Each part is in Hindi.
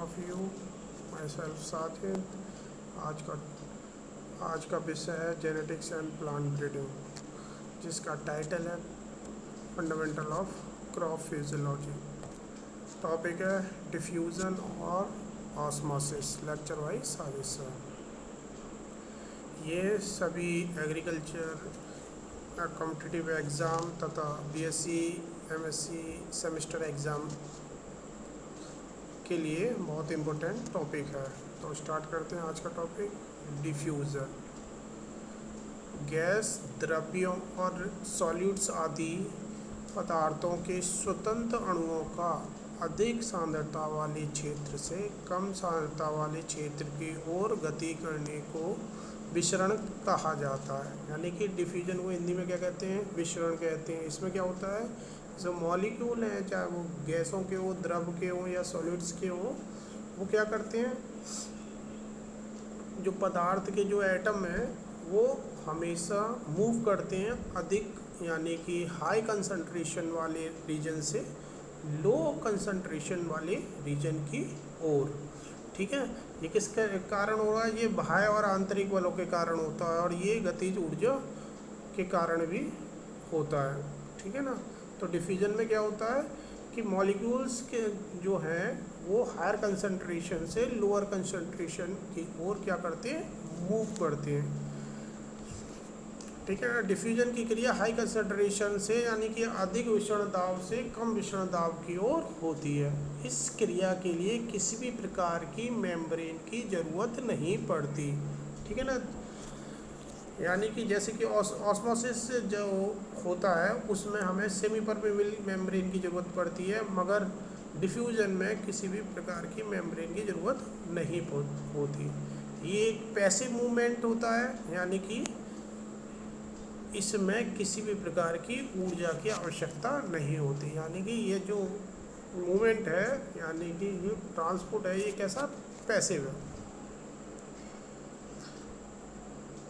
Of you. My self Sajid. आज का विषय है जेनेटिक्स एंड प्लांट ब्रीडिंग, जिसका टाइटल है fundamental of crop physiology. Topic है डिफ्यूज़न और osmosis. Lecture wise Sajid sir. ये सभी एग्रीकल्चर कॉम्पिटिटिव एग्ज़ाम तथा बीएससी एमएससी सेमेस्टर एग्ज़ाम के लिए बहुत इम्पोर्टेंट टॉपिक है। तो स्टार्ट करते हैं आज का टॉपिक, डिफ्यूज़न। गैस, द्रव्यों और सॉल्यूट्स आदि पदार्थों के स्वतंत्र अणुओं का अधिक सांद्रता वाले क्षेत्र से कम सांद्रता वाले क्षेत्र की ओर गति करने को विसरण कहा जाता है। यानी कि डिफ्यूजन को हिंदी में क्या कहते हैं? विसरण कहते हैं। इसमें क्या होता है, जो मॉलिक्यूल हैं, चाहे वो गैसों के हो, द्रव के हो या सॉलिड्स के हो, वो क्या करते हैं, जो पदार्थ के जो एटम हैं वो हमेशा मूव करते हैं अधिक, यानी कि हाई कंसंट्रेशन वाले रीजन से लो कंसंट्रेशन वाले रीजन की ओर। ठीक है, ये किसके कारण हो रहा है? ये बाह्य और आंतरिक बलों के कारण होता है और ये गतिज ऊर्जा के कारण भी होता है। ठीक है ना। तो डिफ्यूजन में क्या होता है कि मॉलिक्यूल्स के जो हैं वो हायर कंसंट्रेशन से लोअर कंसंट्रेशन की ओर क्या करते हैं, मूव करते हैं। ठीक है। डिफ्यूजन की क्रिया हाई कंसंट्रेशन से, यानी कि अधिक विषण दाब से कम विषण दाब की ओर होती है। इस क्रिया के लिए किसी भी प्रकार की मेम्ब्रेन की ज़रूरत नहीं पड़ती। ठीक है ना। यानी कि जैसे कि ऑस्मोसिस जो होता है उसमें हमें सेमी परमेबल मेम्ब्रेन की ज़रूरत पड़ती है, मगर डिफ्यूजन में किसी भी प्रकार की मेम्ब्रेन की ज़रूरत नहीं होती। ये एक पैसिव मूवमेंट होता है, यानी कि इसमें किसी भी प्रकार की ऊर्जा की आवश्यकता नहीं होती। यानी कि ये जो मूवमेंट है, यानी कि ये ट्रांसपोर्ट है, ये कैसा पैसिव है।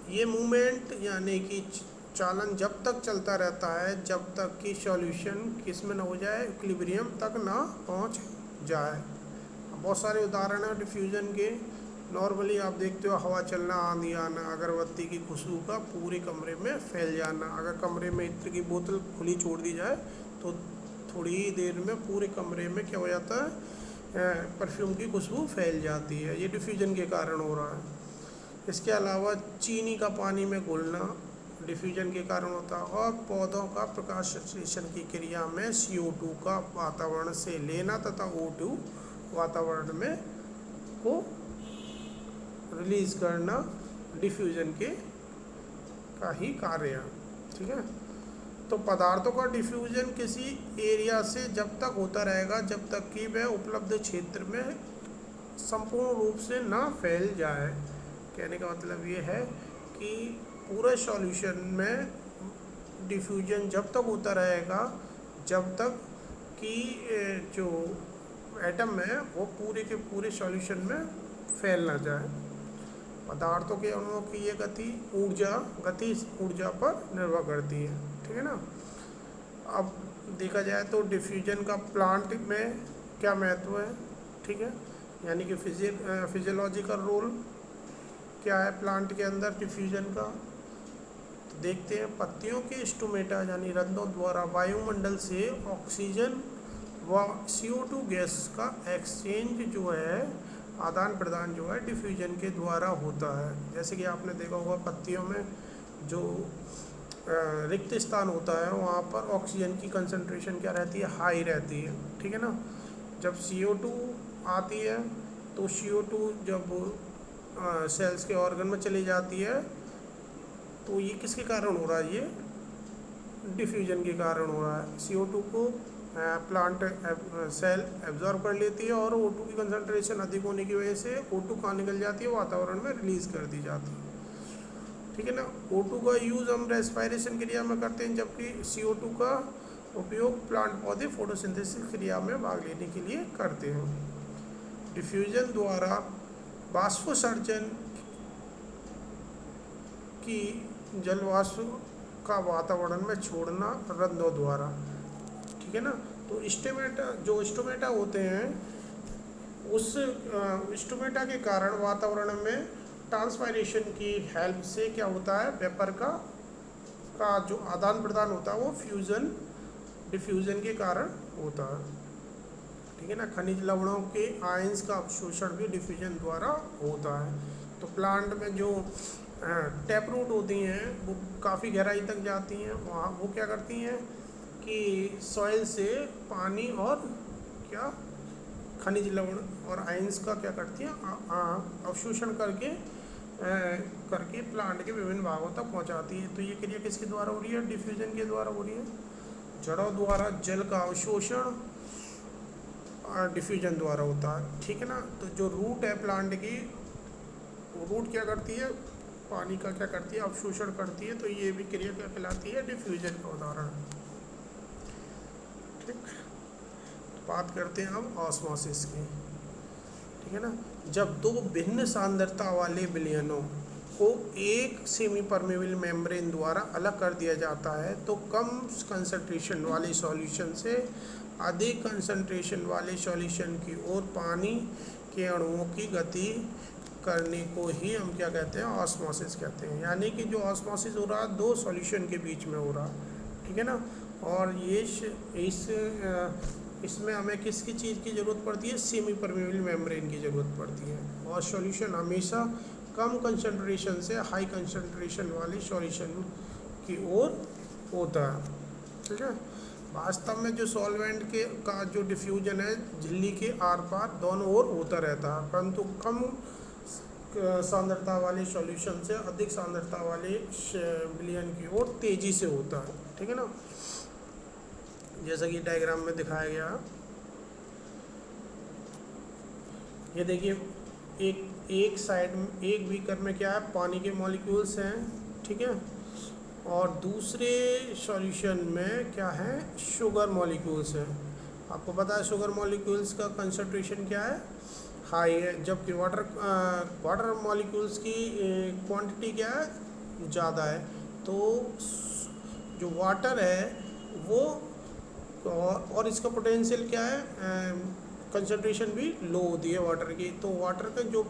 ये मूवमेंट यानी कि चालन जब तक चलता रहता है जब तक कि सॉल्यूशन किस में ना हो जाए, इक्विलिब्रियम तक ना पहुंच जाए। बहुत सारे उदाहरण हैं डिफ्यूजन के। नॉर्मली आप देखते हो हवा चलना, आंधी आना, अगरबत्ती की खुशबू का पूरे कमरे में फैल जाना। अगर कमरे में इत्र की बोतल खुली छोड़ दी जाए तो थोड़ी ही देर में पूरे कमरे में क्या हो जाता है, परफ्यूम की खुशबू फैल जाती है। ये डिफ्यूजन के कारण हो रहा है। इसके अलावा चीनी का पानी में घुलना डिफ्यूजन के कारण होता है, और पौधों का प्रकाश संश्लेषण की क्रिया में CO2 का वातावरण से लेना तथा O2 वातावरण में को रिलीज करना डिफ्यूजन के का ही कार्य है। ठीक है। तो पदार्थों का डिफ्यूजन किसी एरिया से जब तक होता रहेगा जब तक कि वह उपलब्ध क्षेत्र में संपूर्ण रूप से ना फैल जाए। कहने का मतलब ये है कि पूरे सॉल्यूशन में डिफ्यूजन जब तक होता रहेगा जब तक कि जो एटम है वो पूरे के पूरे सॉल्यूशन में फैल ना जाए। पदार्थों के अणुओं की ये गति ऊर्जा पर निर्भर करती है। ठीक है ना। अब देखा जाए तो डिफ्यूजन का प्लांट में क्या महत्व है। ठीक है। यानी कि फिजियोलॉजिकल रोल क्या है प्लांट के अंदर डिफ्यूजन का। तो देखते हैं, पत्तियों के स्टोमेटा यानी रंध्रों द्वारा वायुमंडल से ऑक्सीजन व CO2 गैस का एक्सचेंज जो है, आदान प्रदान जो है डिफ्यूजन के द्वारा होता है। जैसे कि आपने देखा होगा पत्तियों में जो रिक्त स्थान होता है वहाँ पर ऑक्सीजन की कंसंट्रेशन क्या रहती है, हाई रहती है। ठीक है ना। जब CO2 आती है तो CO2 जब सेल्स के ऑर्गन में चली जाती है तो ये किसके कारण हो रहा है, ये डिफ्यूजन के कारण हो रहा है। CO2 को प्लांट सेल एब्जॉर्ब कर लेती है और O2 की कंसंट्रेशन अधिक होने की वजह से O2 कहाँ निकल जाती है, वातावरण में रिलीज कर दी जाती है। ठीक है ना। O2 का यूज़ हम रेस्पिरेशन क्रिया में करते हैं, जबकि CO2 का उपयोग प्लांट पौधे फोटोसिंथेसिस क्रिया में भाग लेने के लिए करते हैं। डिफ्यूजन द्वारा बाष्पोत्सर्जन की जलवाष्प का वातावरण में छोड़ना रंध्रों द्वारा। ठीक है ना। तो स्टोमेटा होते हैं उस स्टोमेटा के कारण वातावरण में ट्रांसपायरेशन की हेल्प से क्या होता है, वेपर का जो आदान प्रदान होता है वो फ्यूज़न डिफ्यूज़न के कारण होता है। ठीक है ना। खनिज लवणों के आयंस का अवशोषण भी डिफ्यूजन द्वारा होता है। तो प्लांट में जो टैप रूट होती हैं वो काफ़ी गहराई तक जाती हैं, वहाँ वो क्या करती हैं कि सॉइल से पानी और क्या खनिज लवण और आयंस का क्या करती हैं, अवशोषण करके प्लांट के विभिन्न भागों तक पहुंचाती है। तो ये क्रिया किसके द्वारा हो रही है, डिफ्यूजन के द्वारा हो रही है। जड़ों द्वारा जल का अवशोषण डिफ्यूजन द्वारा होता है। ठीक है ना। तो जो रूट है प्लांट की, वो रूट क्या करती है, पानी का क्या करती है, अवशोषण करती है। तो ये भी क्रिया क्या कहलाती है, डिफ्यूजन का उदाहरण। ठीक। बात करते हैं हम ऑस्मोसिस की। ठीक है ना। जब दो भिन्न सांद्रता वाले विलयनों को एक सेमी परमेबल मेम्ब्रेन द्वारा अलग कर दिया जाता है तो कम कंसंट्रेशन वाले सॉल्यूशन से अधिक कंसंट्रेशन वाले सॉल्यूशन की ओर पानी के अणुओं की गति करने को ही हम क्या कहते हैं, ऑस्मोसिस कहते हैं। यानी कि जो ऑस्मोसिस हो रहा दो सॉल्यूशन के बीच में हो रहा। ठीक है ना। और ये इसमें हमें किसकी चीज़ की ज़रूरत पड़ती है, सेमी परमेबल मेम्ब्रेन की ज़रूरत पड़ती है। और सॉल्यूशन हमेशा कम कंसंट्रेशन से हाई कंसंट्रेशन वाले सॉल्यूशन की ओर होता है। ठीक है। वास्तव में जो सॉल्वेंट का जो डिफ्यूजन है झिल्ली के आर पार दोनों ओर होता रहता है, परंतु कम सांद्रता वाले सॉल्यूशन से अधिक सांद्रता वाले विलयन की ओर तेज़ी से होता है। ठीक है ना। जैसा कि डायग्राम में दिखाया गया, ये देखिए एक साइड में एक बीकर में क्या है, पानी के मॉलिक्यूल्स हैं। ठीक है। और दूसरे सॉल्यूशन में क्या है, शुगर मॉलिक्यूल्स हैं। आपको पता है शुगर मॉलिक्यूल्स का कंसंट्रेशन क्या है, हाई है, जबकि वाटर मॉलिक्यूल्स की क्वांटिटी क्या है, ज़्यादा है। तो जो वाटर है वो और इसका पोटेंशियल क्या है, कंसंट्रेशन भी लो होती है वाटर की। तो वाटर के जो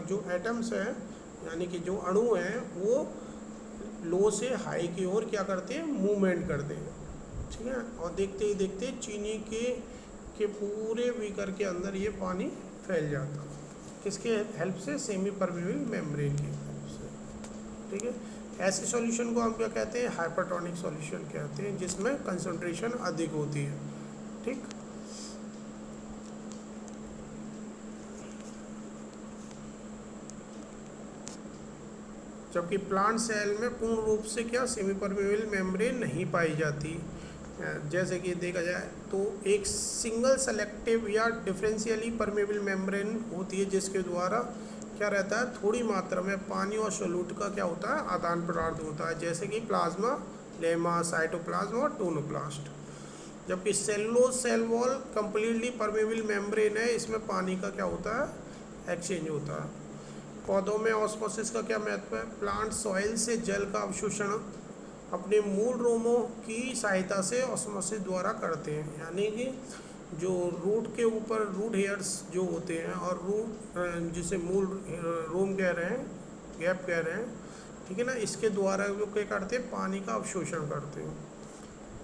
जो एटम्स हैं यानी कि जो अणु हैं वो लो से हाई की ओर क्या करते हैं, मूवमेंट करते हैं। ठीक है। और देखते ही देखते चीनी के पूरे बीकर के अंदर ये पानी फैल जाता है। किसके हेल्प से, सेमी परमेबल मेम्ब्रेन की हेल्प से। ठीक है। ऐसे सॉल्यूशन को हम क्या कहते हैं, हाइपरटोनिक सॉल्यूशन कहते हैं, जिसमें कंसंट्रेशन अधिक होती है। ठीक। जबकि प्लांट सेल में पूर्ण रूप से क्या, सेमी परमेबल मेम्ब्रेन नहीं पाई जाती। जैसे कि देखा जाए तो एक सिंगल सेलेक्टिव या डिफरेंशियली परमेबल मेम्ब्रेन होती है, जिसके द्वारा क्या रहता है, थोड़ी मात्रा में पानी और सोल्यूट का क्या होता है, आदान प्रदान होता है। जैसे कि प्लाज्मा, लेमा, साइटोप्लाज्म और टोनोप्लास्ट। जबकि cellulose cell wall completely permeable membrane है, इसमें पानी का क्या होता है, एक्सचेंज होता है। पौधों में ऑस्मोसिस का क्या महत्व है, प्लांट सॉइल से जल का अवशोषण अपने मूल रोमों की सहायता से ऑस्मोसिस द्वारा करते हैं। यानी कि जो रूट के ऊपर रूट हेयर्स जो होते हैं और रूट जिसे मूल रोम कह रहे हैं, गैप कह रहे हैं। ठीक है ना। इसके द्वारा वो क्या करते हैं, पानी का अवशोषण करते हैं।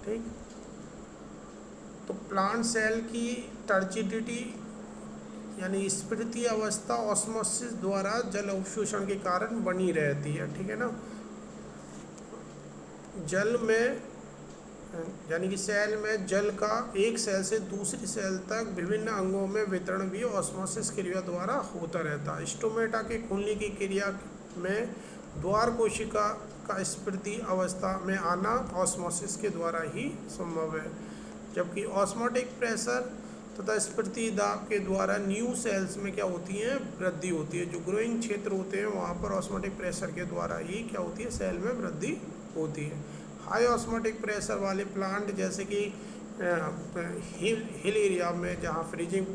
ठीक। तो प्लांट सेल की टर्जिडिटी यानी स्फीति अवस्था ऑस्मोसिस द्वारा जल अवशोषण के कारण बनी रहती है। ठीक है ना। जल में यानी कि सेल में जल का एक सेल से दूसरी सेल तक विभिन्न अंगों में वितरण भी ऑस्मोसिस क्रिया द्वारा होता रहता है। स्टोमेटा के खुलने की क्रिया में द्वार कोशिका का स्फीति अवस्था में आना ऑस्मोसिस के द्वारा ही संभव है। जबकि ऑस्मोटिक प्रेशर तथा स्फीति दाब के द्वारा न्यू सेल्स में क्या होती है, वृद्धि होती है। जो ग्रोइंग क्षेत्र होते हैं वहाँ पर ऑस्मोटिक प्रेशर के द्वारा ही क्या होती है, सेल में वृद्धि होती है। हाई ऑस्मोटिक प्रेशर वाले प्लांट जैसे कि हिल एरिया में जहाँ फ्रीजिंग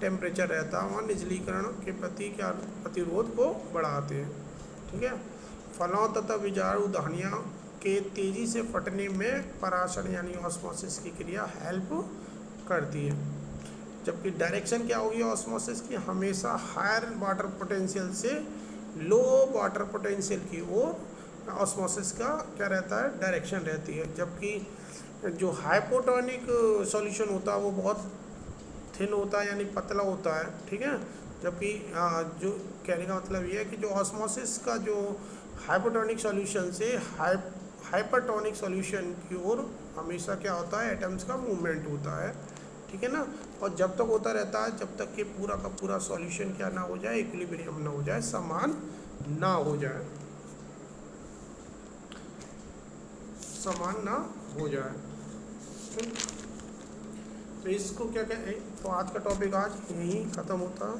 टेम्परेचर रहता है वहाँ निजलीकरण के प्रति क्या प्रतिरोध को बढ़ाते हैं। ठीक है। फलों तथा बीजाणु दानियों के तेज़ी से फटने में पराशर यानी ऑस्मोसिस की क्रिया हेल्प करती है। जबकि डायरेक्शन क्या होगी ऑस्मोसिस की, हमेशा हायर वाटर पोटेंशियल से लो वाटर पोटेंशियल की ओर ऑस्मोसिस का क्या रहता है, डायरेक्शन रहती है। जबकि जो हाइपोटोनिक सॉल्यूशन होता है वो बहुत थिन होता है यानी पतला होता है, ठीक है। जबकि जो कहने का मतलब ये है कि जो ऑस्मोसिस का जो हाइपोटोनिक सॉल्यूशन से हाइपरटोनिक सॉल्यूशन की ओर हमेशा क्या होता है, एटम्स का मूवमेंट होता है, ठीक है ना। और जब तक होता रहता है जब तक कि पूरा का पूरा सॉल्यूशन क्या ना हो जाए, इक्विलिब्रियम ना हो जाए, समान ना हो जाए, समान ना हो जाए। ठीक? तो इसको क्या कहें, तो आज का टॉपिक आज यहीं ख़त्म होता है।